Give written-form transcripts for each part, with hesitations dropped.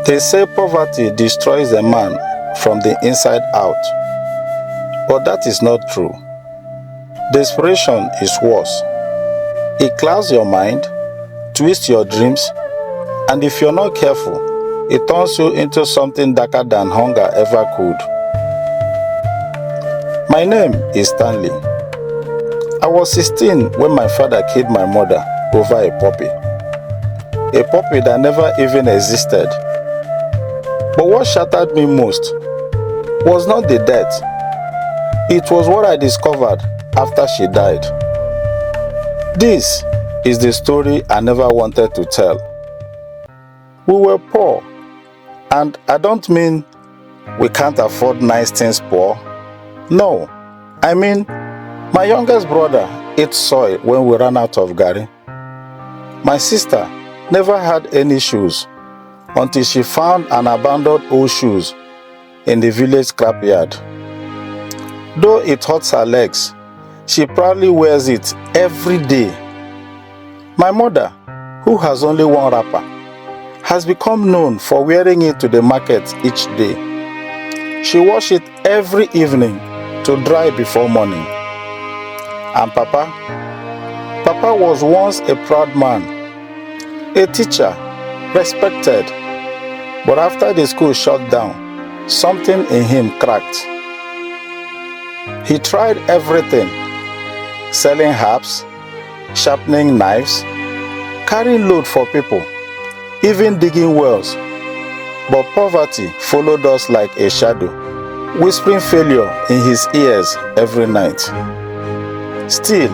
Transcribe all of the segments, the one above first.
They say poverty destroys a man from the inside out, but that is not true. Desperation is worse. It clouds your mind, twists your dreams, and if you're not careful, it turns you into something darker than hunger ever could. My name is Stanley. I was 16 when my father killed my mother over a puppy. A puppy that never even existed. But what shattered me most was not the death. It was what I discovered after she died. This is the story I never wanted to tell. We were poor, and I don't mean we can't afford nice things poor. No, I mean my youngest brother ate soil when we ran out of garri. My sister never had any shoes until she found an abandoned old shoes in the village scrapyard. Though it hurts her legs, she proudly wears it every day. My mother, who has only one wrapper, has become known for wearing it to the market each day. She washes it every evening to dry before morning. And Papa was once a proud man, a teacher, respected. But after the school shut down, something in him cracked. He tried everything, selling herbs, sharpening knives, carrying load for people, even digging wells. But poverty followed us like a shadow, whispering failure in his ears every night. Still,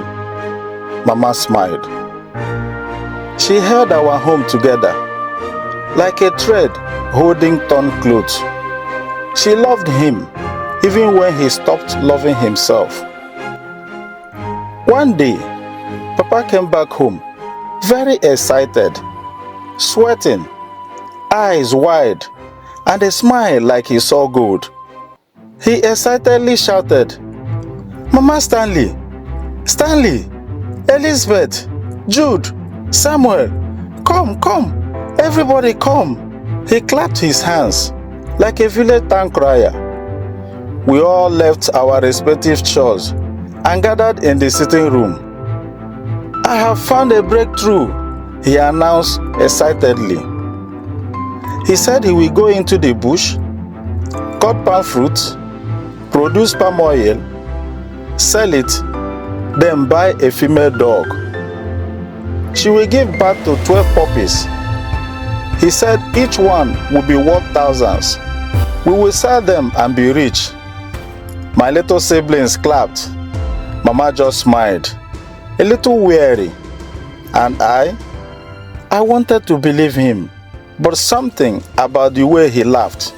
Mama smiled. She held our home together like a thread holding torn clothes. She loved him even when he stopped loving himself. One day, Papa came back home very excited, sweating, eyes wide, and a smile like he saw gold. He excitedly shouted, "Mama Stanley! Stanley! Elizabeth! Jude! Samuel! Come, come! Everybody come!" He clapped his hands like a village town crier. We all left our respective chores and gathered in the sitting room. "I have found a breakthrough," he announced excitedly. He said he will go into the bush, cut palm fruit, produce palm oil, sell it, then buy a female dog. She will give birth to 12 puppies. He said each one will be worth thousands. We will sell them and be rich. My little siblings clapped. Mama just smiled, a little weary. And I wanted to believe him, but something about the way he laughed.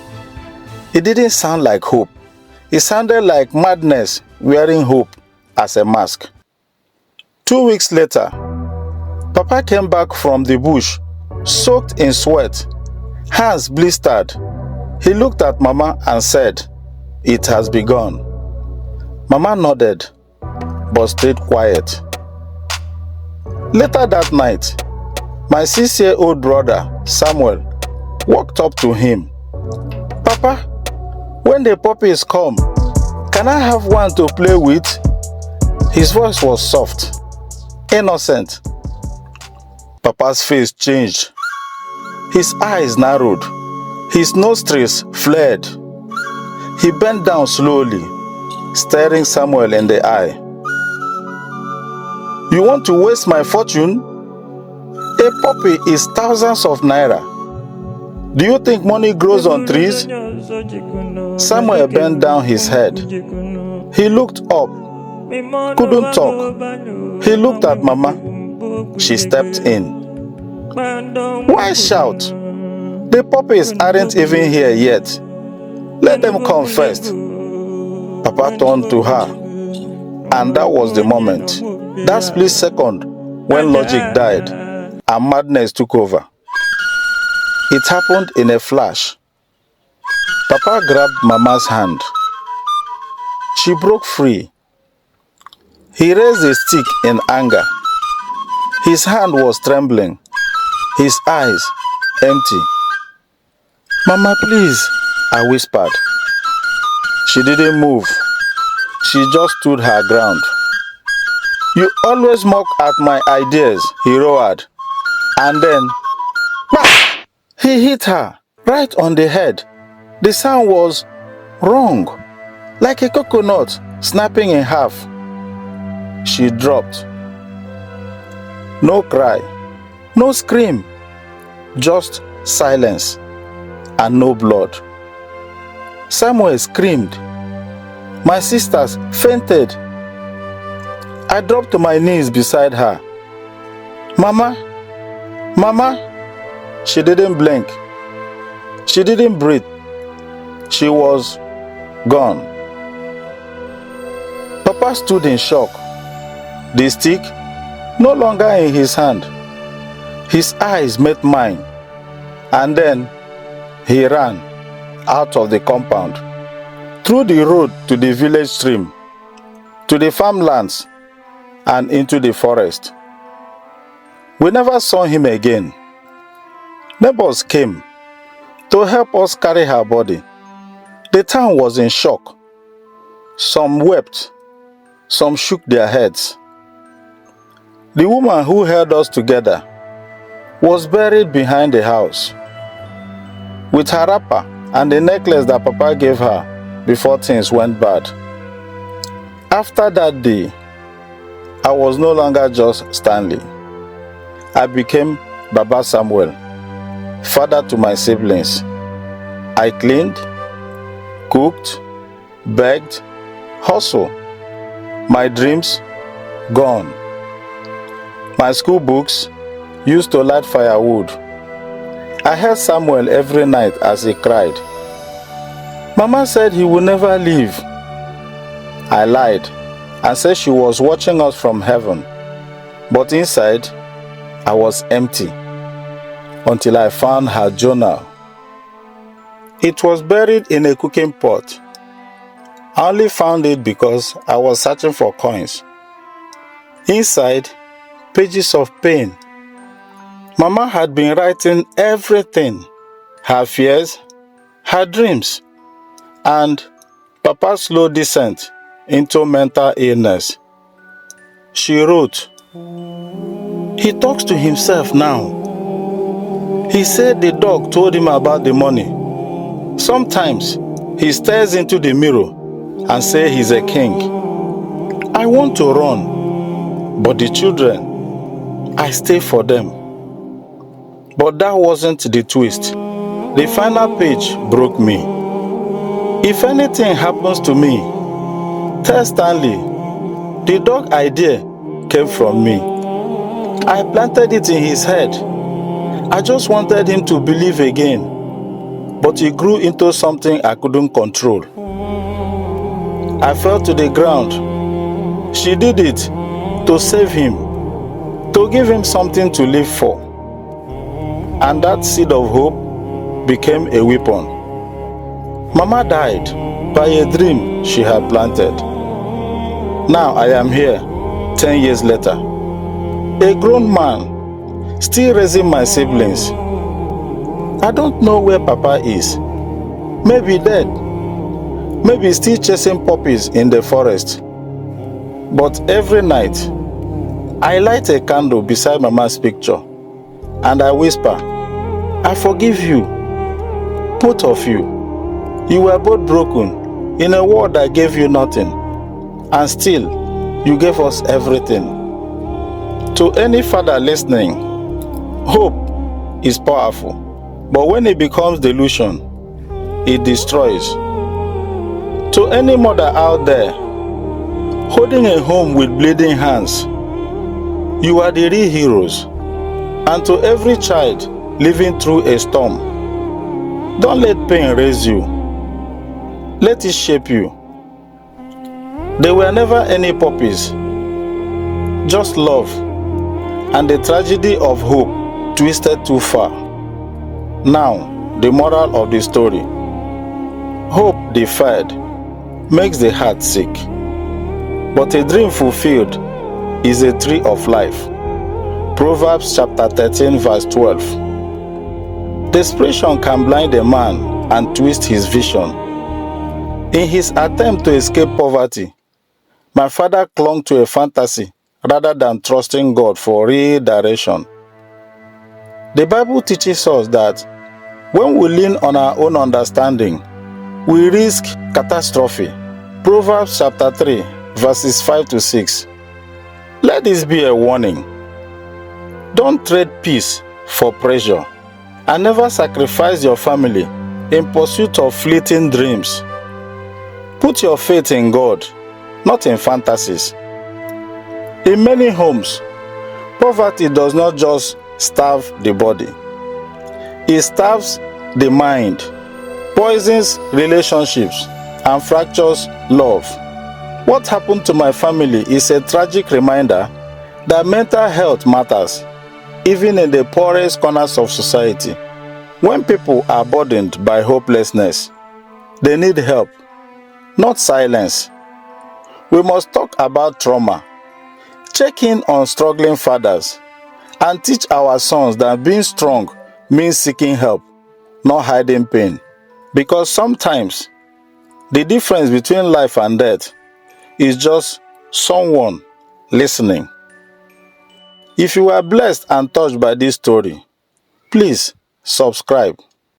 It didn't sound like hope. It sounded like madness wearing hope as a mask. 2 weeks later, Papa came back from the bush, soaked in sweat, hands blistered. He looked at Mama and said, "It has begun." Mama nodded, but stayed quiet. Later that night, my 6-year-old brother, Samuel, walked up to him. "Papa, when the puppies come, can I have one to play with?" His voice was soft, innocent. Papa's face changed. His eyes narrowed. His nostrils flared. He bent down slowly, staring Samuel in the eye. "You want to waste my fortune? A puppy is thousands of naira. Do you think money grows on trees?" Samuel bent down his head. He looked up, couldn't talk. He looked at Mama. She stepped in. "Why shout? The puppies aren't even here yet. Let them come first." Papa turned to her, and that was the moment, that split second when logic died and madness took over. It happened in a flash. Papa grabbed Mama's hand. She broke free. He raised a stick in anger. His hand was trembling, his eyes empty. "Mama, please," I whispered. She didn't move. She just stood her ground. "You always mock at my ideas," he roared. And then, whack! He hit her right on the head. The sound was wrong, like a coconut snapping in half. She dropped. No cry, no scream, just silence and no blood. Samuel screamed. My sisters fainted. I dropped to my knees beside her. "Mama, Mama." She didn't blink. She didn't breathe. She was gone. Papa stood in shock. The stick no longer in his hand. His eyes met mine, and then he ran out of the compound, through the road to the village stream, to the farmlands, and into the forest. We never saw him again. Neighbors came to help us carry her body. The town was in shock. Some wept, some shook their heads. The woman who held us together was buried behind the house, with her wrapper and the necklace that Papa gave her before things went bad. After that day, I was no longer just Stanley. I became Baba Samuel, father to my siblings. I cleaned, cooked, begged, hustled. My dreams, gone. My school books, used to light firewood. I heard Samuel every night as he cried. Mama said he would never leave. I lied and said she was watching us from heaven. But inside, I was empty until I found her journal. It was buried in a cooking pot. I only found it because I was searching for coins. Inside, pages of pain. Mama had been writing everything, her fears, her dreams, and Papa's slow descent into mental illness. She wrote, "He talks to himself now. He said the dog told him about the money. Sometimes he stares into the mirror and says he's a king. I want to run, but the children, I stay for them." But that wasn't the twist. The final page broke me. If anything happens to me, tell Stanley, the dog idea came from me. I planted it in his head. I just wanted him to believe again, but he grew into something I couldn't control. I fell to the ground. She did it to save him, to give him something to live for. And that seed of hope became a weapon. Mama died by a dream she had planted. Now I am here, 10 years later, a grown man, still raising my siblings. I don't know where Papa is. Maybe dead. Maybe still chasing puppies in the forest. But every night, I light a candle beside Mama's picture and I whisper, "I forgive you, both of you. You were both broken in a world that gave you nothing, and still you gave us everything." To any father listening, hope is powerful, but when it becomes delusion, it destroys. To any mother out there holding a home with bleeding hands, you are the real heroes. And to every child living through a storm, don't let pain raise you. Let it shape you. There were never any puppies, just love and the tragedy of hope twisted too far. Now, the moral of the story: hope deferred makes the heart sick, but a dream fulfilled is a tree of life. Proverbs chapter 13 verse 12. Desperation can blind a man and twist his vision. In his attempt to escape poverty, my father clung to a fantasy rather than trusting God for real direction. The Bible teaches us that when we lean on our own understanding, we risk catastrophe. Proverbs chapter 3, verses 5 to 6. Let this be a warning. Don't trade peace for pressure, and never sacrifice your family in pursuit of fleeting dreams. Put your faith in God, not in fantasies. In many homes, poverty does not just starve the body, it starves the mind, poisons relationships, and fractures love. What happened to my family is a tragic reminder that mental health matters, even in the poorest corners of society. When people are burdened by hopelessness, they need help, not silence. We must talk about trauma, check in on struggling fathers, and teach our sons that being strong means seeking help, not hiding pain. Because sometimes the difference between life and death is just someone listening. If you are blessed and touched by this story, please subscribe.